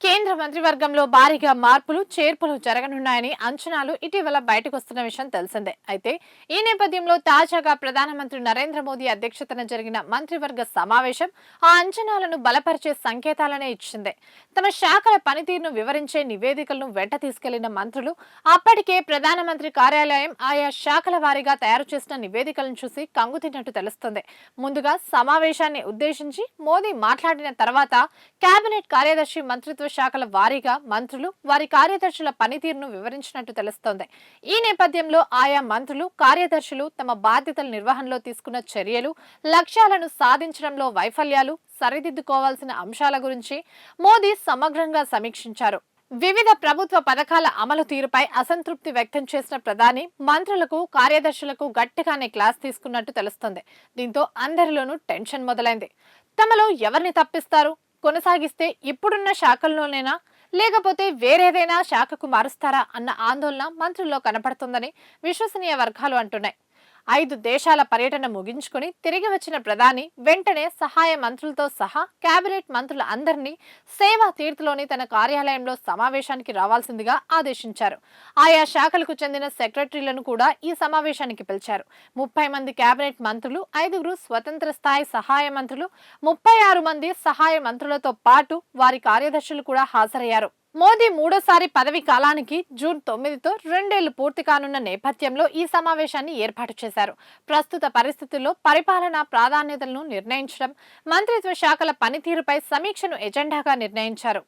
కేంద్ర మంత్రివర్గంలో భారీగా మార్పులు చేర్పులు జరగనున్నాయని అంచనాలు ఇటీవల బయటకు వస్తున్న విషయం తెలిసిందే. అయితే ఈ నేపథ్యంలో తాజాగా ప్రధానమంత్రి నరేంద్ర మోదీ అధ్యక్షతన జరిగిన మంత్రివర్గ సమావేశం ఆ అంచనాలను బలపరిచే సంకేతాలనే ఇచ్చింది. తమ శాఖల పనితీరును వివరించే నివేదికలను వెంట తీసుకెళ్లిన మంత్రులు అప్పటికే ప్రధానమంత్రి కార్యాలయం ఆయా శాఖల వారీగా తయారు చేసిన నివేదికలను చూసి కంగుతిన్నట్టు తెలుస్తుంది. ముందుగా సమావేశాన్ని ఉద్దేశించి మోదీ మాట్లాడిన తర్వాత కేబినెట్ కార్యదర్శి మంత్రిత్వ శాఖల వారీగా మంత్రులు వారి కార్యదర్శుల పనితీరును వివరించినట్టు తెలుస్తోంది. ఈ నేపథ్యంలో ఆయా మంత్రులు కార్యదర్శులు తమ బాధ్యతల నిర్వహణలో తీసుకున్న చర్యలు, లక్ష్యాలను సాధించడంలో వైఫల్యాలు, సరిదిద్దుకోవాల్సిన అంశాల గురించి మోదీ సమగ్రంగా సమీక్షించారు. వివిధ ప్రభుత్వ పథకాల అమలు తీరుపై అసంతృప్తి వ్యక్తం చేసిన ప్రధాని మంత్రులకు కార్యదర్శులకు గట్టిగానే క్లాస్ తీసుకున్నట్టు తెలుస్తోంది. దీంతో అందరిలోనూ టెన్షన్ మొదలైంది. తమలో ఎవరిని తప్పిస్తారు, కొనసాగిస్తే ఇప్పుడున్న శాఖల్లోనేనా లేకపోతే వేరేదైనా శాఖకు మారుస్తారా అన్న ఆందోళన మంత్రుల్లో కనపడుతుందని విశ్వసనీయ వర్గాలు అంటున్నాయి. 5 దేశాల పర్యటన ముగించుకుని తిరిగి వచ్చిన ప్రధాని వెంటనే సహాయ మంత్రులతో సహా కేబినెట్ మంత్రుల అందరినీ సేవా తీర్థలోని తన కార్యాలయంలో సమావేశానికి రావాల్సిందిగా ఆదేశించారు. ఆయా శాఖలకు చెందిన సెక్రటరీలను కూడా ఈ సమావేశానికి పిలిచారు. 30 మంది కేబినెట్ మంత్రులు, 5గురు స్వతంత్ర స్థాయి సహాయ మంత్రులు, 36 మంది సహాయ మంత్రులతో పాటు వారి కార్యదర్శులు కూడా హాజరయ్యారు. మోదీ మూడోసారి పదవి కాలానికి జూన్ 9తో 2 ఏళ్లు పూర్తి కానున్న నేపథ్యంలో ఈ సమావేశాన్ని ఏర్పాటు చేశారు. ప్రస్తుత పరిస్థితుల్లో పరిపాలనా ప్రాధాన్యతలను నిర్ణయించడం, మంత్రిత్వ శాఖల పనితీరుపై సమీక్షను ఎజెండాగా నిర్ణయించారు.